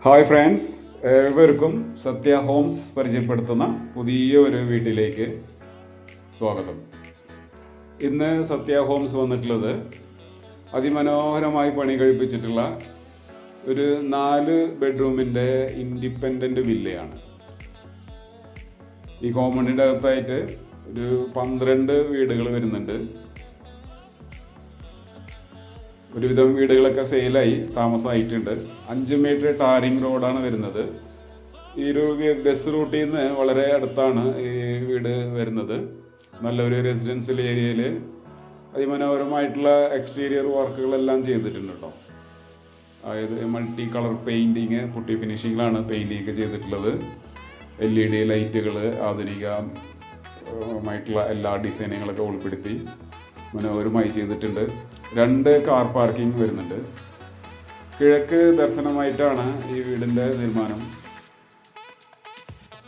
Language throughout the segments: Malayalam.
ഹായ് ഫ്രണ്ട്സ്, ഏവർക്കും സത്യ ഹോംസ് പരിചയപ്പെടുത്തുന്ന പുതിയ ഒരു വീട്ടിലേക്ക് സ്വാഗതം. ഇന്ന് സത്യ ഹോംസ് വന്നിട്ടുള്ളത് അതിമനോഹരമായി പണി കഴിപ്പിച്ചിട്ടുള്ള ഒരു 4 ബെഡ്റൂമിൻ്റെ ഇൻഡിപെൻഡൻ്റ് വില്ലയാണ്. ഈ കോമ്പൗണ്ടിൻ്റെ അകത്തായിട്ട് ഒരു 12 വീടുകൾ വരുന്നുണ്ട്. ഒരുവിധം വീടുകളൊക്കെ സെയിലായി താമസമായിട്ടുണ്ട്. 5 മീറ്റർ ടാറിങ് റോഡാണ് വരുന്നത്. ഈ ഒരു ബസ് റൂട്ടിൽ നിന്ന് വളരെ അടുത്താണ് ഈ വീട് വരുന്നത്. നല്ലൊരു റെസിഡൻഷ്യൽ ഏരിയയിൽ അതിമനോഹരമായിട്ടുള്ള എക്സ്റ്റീരിയർ വർക്കുകളെല്ലാം ചെയ്തിട്ടുണ്ട് കേട്ടോ. അതായത് മൾട്ടി കളർ പെയിൻറ്റിങ്, പുട്ടി ഫിനിഷിങ്ങിലാണ് പെയിൻറ്റിങ് ചെയ്തിട്ടുള്ളത്. LED ലൈറ്റുകൾ, ആധുനികമായിട്ടുള്ള എല്ലാ ഡിസൈനുകളൊക്കെ ഉൾപ്പെടുത്തി മനോഹരമായി ചെയ്തിട്ടുണ്ട്. 2 കാർ പാർക്കിംഗ് വരുന്നുണ്ട്. കിഴക്ക് ദർശനമായിട്ടാണ് ഈ വീടിൻ്റെ നിർമ്മാണം.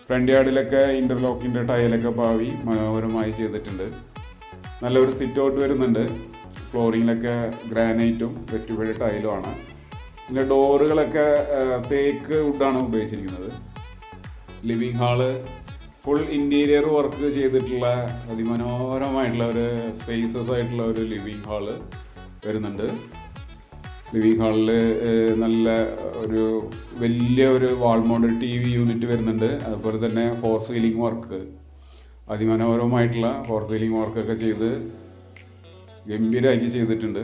ഫ്രണ്ട് യാർഡിലൊക്കെ ഇൻ്റർലോക്കിൻ്റെ ടൈലൊക്കെ പാവി മനോഹരമായി ചെയ്തിട്ടുണ്ട്. നല്ലൊരു സിറ്റ് ഔട്ട് വരുന്നുണ്ട്. ഫ്ലോറിങ്ങിലൊക്കെ ഗ്രാനൈറ്റും വെറ്റുപഴ ടൈലുമാണ്. പിന്നെ ഡോറുകളൊക്കെ തേക്ക് വുഡാണ് ഉപയോഗിച്ചിരിക്കുന്നത്. Living hall full interior work ചെയ്തിട്ടുള്ള അതിമനോഹരമായിട്ടുള്ള ഒരു സ്പേസസ് ആയിട്ടുള്ള ഒരു ലിവിങ് ഹാള് വരുന്നുണ്ട്. ലിവിങ് ഹാളിൽ നല്ല ഒരു വലിയ ഒരു വാൾ മൗണ്ടഡ് TV യൂണിറ്റ് വരുന്നുണ്ട്. അതുപോലെ തന്നെ ഫോർ സീലിംഗ് വർക്ക്, അതിമനോഹരമായിട്ടുള്ള ഫോർ സീലിംഗ് വർക്കൊക്കെ ചെയ്ത് ഗംഭീരമാക്കി ചെയ്തിട്ടുണ്ട്.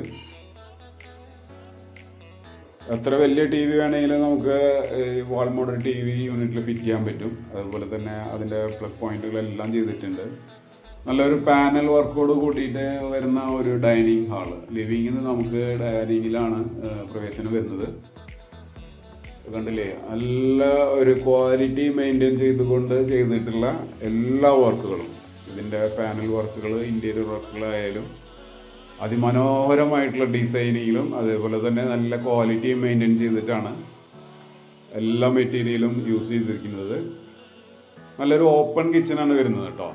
എത്ര വലിയ TV വേണമെങ്കിലും നമുക്ക് വാൾ മോഡൽ TV യൂണിറ്റിൽ ഫിറ്റ് ചെയ്യാൻ പറ്റും. അതുപോലെ തന്നെ അതിൻ്റെ പ്ലഗ് പോയിന്റുകളെല്ലാം ചെയ്തിട്ടുണ്ട്. നല്ലൊരു പാനൽ വർക്കോട് കൂട്ടിയിട്ട് വരുന്ന ഒരു ഡൈനിങ് ഹാള്. ലിവിങ്ങിൽ നിന്ന് നമുക്ക് ഡൈനിങ്ങിലാണ് പ്രവേശനം വരുന്നത്. കണ്ടില്ലേ, നല്ല ഒരു ക്വാളിറ്റി മെയിൻറ്റെയിൻ ചെയ്തുകൊണ്ട് ചെയ്തിട്ടുള്ള എല്ലാ വർക്കുകളും, ഇതിൻ്റെ പാനൽ വർക്കുകൾ, ഇൻറ്റീരിയർ വർക്കുകളായാലും അതിമനോഹരമായിട്ടുള്ള ഡിസൈനിങ്ങിലും അതേപോലെ തന്നെ നല്ല ക്വാളിറ്റി മെയിൻറ്റെയിൻ ചെയ്തിട്ടാണ് എല്ലാ മെറ്റീരിയലും യൂസ് ചെയ്തിരിക്കുന്നത്. നല്ലൊരു ഓപ്പൺ കിച്ചണാണ് വരുന്നത് കേട്ടോ.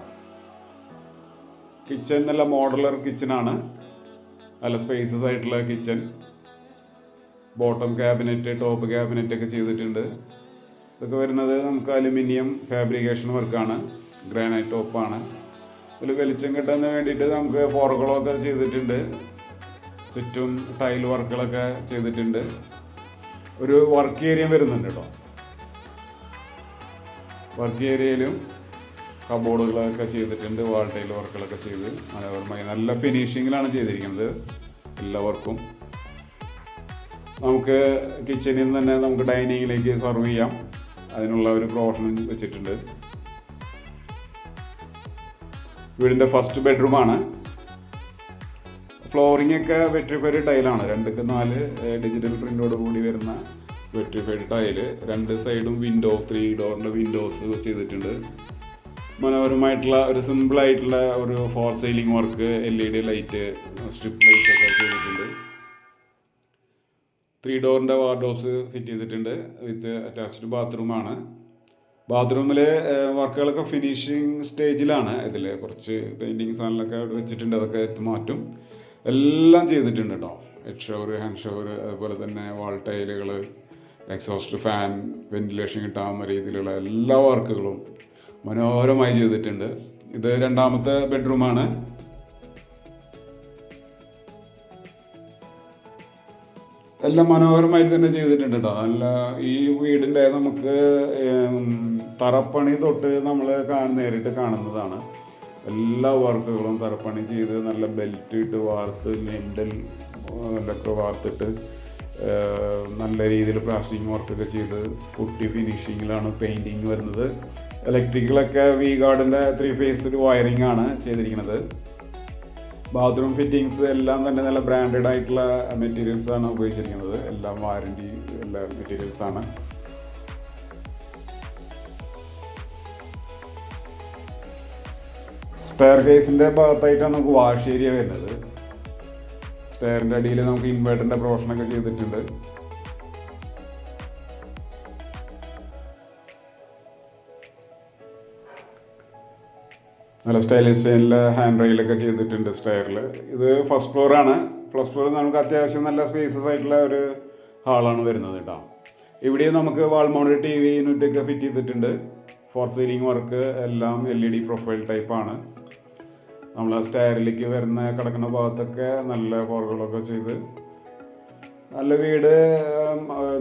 കിച്ചൺ നല്ല മോഡുലർ കിച്ചണാണ്. നല്ല സ്പേസസ് ആയിട്ടുള്ള kitchen. Bottom cabinet, top cabinet ഒക്കെ ചെയ്തിട്ടുണ്ട്. ഇതൊക്കെ വരുന്നത് നമുക്ക് അലുമിനിയം ഫാബ്രിക്കേഷൻ വർക്കാണ്. ഗ്രാനൈറ്റ് ടോപ്പാണ്. ഇതിൽ വെളിച്ചം കിട്ടാൻ വേണ്ടിയിട്ട് നമുക്ക് ഫോറുകളൊക്കെ ചെയ്തിട്ടുണ്ട്. ചുറ്റും ടൈൽ വർക്കുകളൊക്കെ ചെയ്തിട്ടുണ്ട്. ഒരു വർക്ക് ഏരിയ വരുന്നുണ്ട് കേട്ടോ. വർക്ക് ഏരിയയിലും കബോർഡുകളൊക്കെ ചെയ്തിട്ടുണ്ട്. വാൾ ടൈൽ വർക്കുകളൊക്കെ ചെയ്ത് മനോഹരമായി നല്ല ഫിനിഷിങ്ങിലാണ് ചെയ്തിരിക്കുന്നത് എല്ലാ വർക്കും. നമുക്ക് കിച്ചണിൽ നിന്ന് തന്നെ നമുക്ക് ഡൈനിങ്ങിലേക്ക് സെർവ് ചെയ്യാം. അതിനുള്ള ഒരു പ്രൊവിഷൻ വെച്ചിട്ടുണ്ട്. വീടിൻ്റെ ഫസ്റ്റ് ബെഡ്റൂമാണ്. ഫ്ലോറിംഗ് ഒക്കെ വെട്രിഫൈഡ് ടൈലാണ്. 2x4 ഡിജിറ്റൽ പ്രിൻ്റോട് കൂടി വരുന്ന വെട്രിഫൈഡ് ടൈല്. 2 സൈഡും വിൻഡോ, 3 ഡോറിൻ്റെ വിൻഡോസ് ചെയ്തിട്ടുണ്ട്. മനോഹരമായിട്ടുള്ള ഒരു സിമ്പിളായിട്ടുള്ള ഒരു false ceiling work, LED light, strip light ഒക്കെ ചെയ്തിട്ടുണ്ട്. 3 ഡോറിൻ്റെ വാർഡ്രോബ്സ് ഫിറ്റ് ചെയ്തിട്ടുണ്ട്. വിത്ത് അറ്റാച്ച്ഡ് ബാത്റൂമാണ്. ബാത്റൂമിൽ വർക്കുകളൊക്കെ ഫിനിഷിങ് സ്റ്റേജിലാണ്. ഇതിൽ കുറച്ച് പെയിൻറ്റിങ് സാധനങ്ങളൊക്കെ അവിടെ വെച്ചിട്ടുണ്ട്. അതൊക്കെ മാറ്റും. എല്ലാം ചെയ്തിട്ടുണ്ട് കേട്ടോ. ഹെഡ് ഷവർ, ഹാൻഡ് ഷവർ, അതുപോലെ തന്നെ വാൾ ടൈലുകൾ, എക്സോസ്റ്റ് ഫാൻ, വെന്റിലേഷൻ കിട്ടാവുന്ന രീതിയിലുള്ള എല്ലാ വർക്കുകളും മനോഹരമായി ചെയ്തിട്ടുണ്ട്. ഇത് 2ാമത്തെ ബെഡ്റൂമാണ്. എല്ലാം മനോഹരമായിട്ട് തന്നെ ചെയ്തിട്ടുണ്ട് കേട്ടോ. നല്ല ഈ വീടിൻ്റെ നമുക്ക് തറപ്പണി തൊട്ട് നമ്മൾ നേരിട്ട് കാണുന്നതാണ്. എല്ലാ വർക്കുകളും തറപ്പണി ചെയ്ത് നല്ല ബെൽറ്റ് ഇട്ട് വാർത്ത്, നെൻഡലൊക്കെ വാർത്തിട്ട് നല്ല രീതിയിൽ പ്ലാസ്റ്റിക് വർക്കൊക്കെ ചെയ്ത് പുട്ടി ഫിനിഷിങ്ങിലാണ് പെയിൻറ്റിങ് വരുന്നത്. ഇലക്ട്രിക്കലൊക്കെ വി ഗാർഡിൻ്റെ 3 ഫേസ് വയറിംഗ് ആണ് ചെയ്തിരിക്കുന്നത്. ബാത്റൂം ഫിറ്റിങ്സ് എല്ലാം തന്നെ നല്ല ബ്രാൻഡഡ് ആയിട്ടുള്ള മെറ്റീരിയൽസാണ് ഉപയോഗിച്ചിരിക്കുന്നത്. എല്ലാം വാറൻറ്റി ഉള്ള മെറ്റീരിയൽസാണ്. സ്റ്റെയർ കേസിൻ്റെ ഭാഗത്തായിട്ടാണ് നമുക്ക് വാഷ് ഏരിയ വരുന്നത്. സ്റ്റെയറിൻ്റെ അടിയിൽ നമുക്ക് ഇൻവേർട്ടറിൻ്റെ പ്രൊവിഷനൊക്കെ ചെയ്തിട്ടുണ്ട്. നല്ല സ്റ്റൈലിഷ് സ്റ്റൈലിലെ ഹാൻഡ് റെയിലൊക്കെ ചെയ്തിട്ടുണ്ട് സ്റ്റെയറിൽ. ഇത് ഫസ്റ്റ് ഫ്ലോറാണ്. ഫസ്റ്റ് ഫ്ലോറിൽ നമുക്ക് അത്യാവശ്യം നല്ല സ്പേസസ് ആയിട്ടുള്ള ഒരു ഹാളാണ് വരുന്നത് കേട്ടോ. ഇവിടെയും നമുക്ക് വാൾ മൗണ്ടഡ് TV യൂണിറ്റൊക്കെ ഫിറ്റ് ചെയ്തിട്ടുണ്ട്. ഫോർ സീലിംഗ് വർക്ക് എല്ലാം LED പ്രൊഫൈൽ ടൈപ്പാണ്. നമ്മൾ സ്റ്റെയറിലേക്ക് വരുന്ന കിടക്കുന്ന ഭാഗത്തൊക്കെ നല്ല ഫോറുകളൊക്കെ ചെയ്ത് നല്ല വീട്,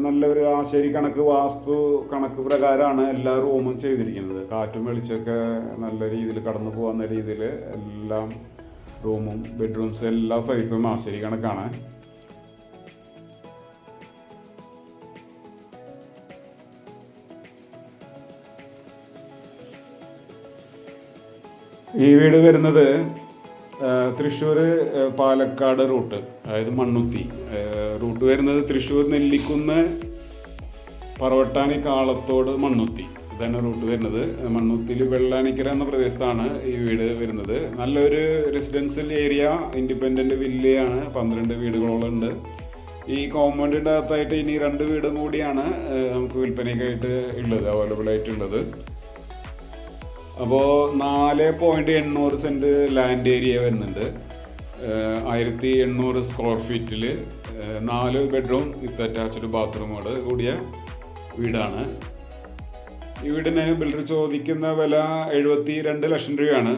നല്ലൊരു ആശാരി കണക്ക് വാസ്തു കണക്ക് പ്രകാരമാണ് എല്ലാ റൂമും ചെയ്തിരിക്കുന്നത്. കാറ്റും വെളിച്ചമൊക്കെ നല്ല രീതിയിൽ കടന്നു പോകുന്ന രീതിയിൽ എല്ലാം റൂമും ബെഡ്റൂംസും എല്ലാ സൈസും ആശാരി കണക്കാണ്. ഈ വീട് വരുന്നത് തൃശ്ശൂർ പാലക്കാട് റൂട്ട്, അതായത് മണ്ണുത്തി റൂട്ട് വരുന്നത് തൃശ്ശൂർ നെല്ലിക്കുന്ന് പറവട്ടാനി കാളത്തോട് മണ്ണുത്തി, ഇതാണ് റൂട്ട് വരുന്നത്. മണ്ണുത്തിയിൽ വെള്ളാനിക്കര എന്ന പ്രദേശത്താണ് ഈ വീട് വരുന്നത്. നല്ലൊരു റെസിഡൻഷ്യൽ ഏരിയ, ഇൻഡിപെൻഡൻറ്റ് വില്ലയാണ്, 12 വീടുകളോളം ഉണ്ട്. ഈ കോമ്പൗണ്ടിൻ്റെ അകത്തായിട്ട് ഇനി 2 വീടും കൂടിയാണ് നമുക്ക് വിൽപ്പനയ്ക്കായിട്ട് ഉള്ളത്, അവൈലബിൾ ആയിട്ടുള്ളത്. അപ്പോൾ 4.800 സെൻറ്റ് ലാൻഡ് ഏരിയ വരുന്നുണ്ട്. 1800 സ്ക്വയർ ഫീറ്റിൽ 4 ബെഡ്റൂം വിത്ത് അറ്റാച്ച്ഡ് ബാത്റൂമോട് കൂടിയ വീടാണ്. ഈ വീടിന് ബിൽഡർ ചോദിക്കുന്ന വില 72 ലക്ഷം രൂപയാണ്.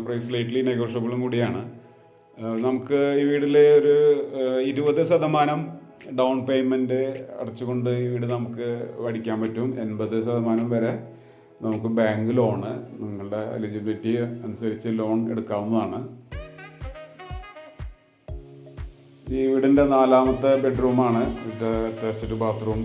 പ്രൈസ് ലൈറ്റ്ലി നെഗോഷ്യബിളും കൂടിയാണ്. നമുക്ക് ഈ വീട്ടിൽ ഒരു 20% ഡൗൺ പേയ്മെൻറ്റ് അടച്ചുകൊണ്ട് ഈ വീട് നമുക്ക് മേടിക്കാൻ പറ്റും. 80% വരെ നമുക്ക് ബാങ്ക് ലോണ് നിങ്ങളുടെ എലിജിബിലിറ്റി അനുസരിച്ച് ലോൺ എടുക്കാവുന്നതാണ്. ഈ വീടിൻ്റെ 4ാമത്തെ ബെഡ്റൂമാണ് വിത്ത് അറ്റാച്ച്ഡ് ബാത്റൂം.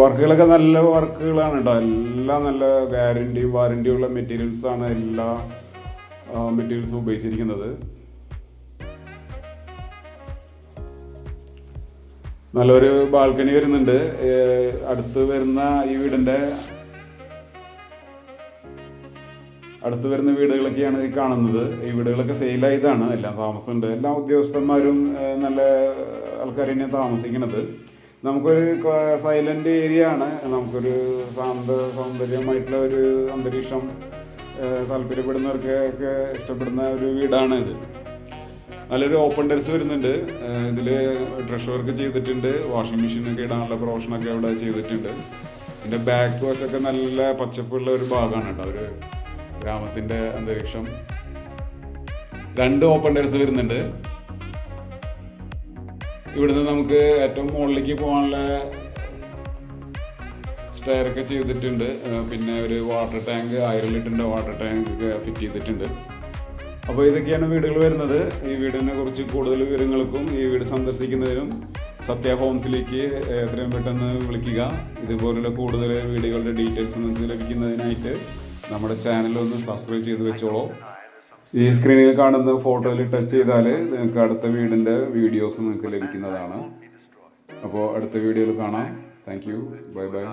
വർക്കുകളൊക്കെ നല്ല വർക്കുകളാണ് കേട്ടോ. എല്ലാം നല്ല വാറൻറ്റിയുള്ള മെറ്റീരിയൽസാണ് എല്ലാ മെറ്റീരിയൽസും ഉപയോഗിച്ചിരിക്കുന്നത്. നല്ലൊരു ബാൽക്കണി വരുന്നുണ്ട്. അടുത്ത് വരുന്ന വീടുകളൊക്കെയാണ് ഈ കാണുന്നത്. ഈ വീടുകളൊക്കെ സെയിലായതാണ്, എല്ലാം താമസമുണ്ട്. എല്ലാ ഉദ്യോഗസ്ഥന്മാരും നല്ല ആൾക്കാർ തന്നെയാണ് താമസിക്കുന്നത്. നമുക്കൊരു സൈലൻ്റ് ഏരിയ ആണ്. നമുക്കൊരു സൗന്ദര്യമായിട്ടുള്ള ഒരു അന്തരീക്ഷം താല്പര്യപ്പെടുന്നവർക്കൊക്കെ ഇഷ്ടപ്പെടുന്ന ഒരു വീടാണ് ഇത്. നല്ലൊരു ഓപ്പൺ ടെറസ് വരുന്നുണ്ട്. ഇതിൽ ഡ്രഷ് വർക്ക് ചെയ്തിട്ടുണ്ട്. വാഷിംഗ് മെഷീനൊക്കെ ഇടാനുള്ള പ്രൊവിഷനൊക്കെ ഇവിടെ ചെയ്തിട്ടുണ്ട്. ഇതിൻ്റെ ബാക്ക് വശമൊക്കെ നല്ല പച്ചപ്പുള്ള ഒരു ഭാഗമാണ് കേട്ടോ, ഒരു ഗ്രാമത്തിൻ്റെ അന്തരീക്ഷം. 2 ഓപ്പൺ ടെറസ് വരുന്നുണ്ട്. ഇവിടുന്ന് നമുക്ക് ഏറ്റവും മുകളിലേക്ക് പോകാനുള്ള സ്റ്റെയറൊക്കെ ചെയ്തിട്ടുണ്ട്. പിന്നെ ഒരു വാട്ടർ ടാങ്ക്, 1000 ലിറ്ററിൻ്റെ വാട്ടർ ടാങ്ക് ഒക്കെ ഫിറ്റ് ചെയ്തിട്ടുണ്ട്. അപ്പോൾ ഇതൊക്കെയാണ് വീടുകൾ വരുന്നത്. ഈ വീടിനെ കുറിച്ച് കൂടുതൽ വിവരങ്ങൾക്കും ഈ വീട് സന്ദർശിക്കുന്നതിനും സത്യ ഹോംസിലേക്ക് എത്രയും പെട്ടെന്ന് വിളിക്കുക. ഇതുപോലുള്ള കൂടുതൽ വീടുകളുടെ ഡീറ്റെയിൽസ് നിങ്ങൾക്ക് ലഭിക്കുന്നതിനായിട്ട് നമ്മുടെ ചാനലൊന്ന് സബ്സ്ക്രൈബ് ചെയ്ത് വെച്ചോളൂ. ഈ സ്ക്രീനിൽ കാണുന്ന ഫോട്ടോയിൽ ടച്ച് ചെയ്താൽ നിങ്ങൾക്ക് അടുത്ത വീടിൻ്റെ വീഡിയോസ് നിങ്ങൾക്ക് ലഭിക്കുന്നതാണ്. അപ്പോൾ അടുത്ത വീഡിയോയിൽ കാണാം. Thank you. Bye bye.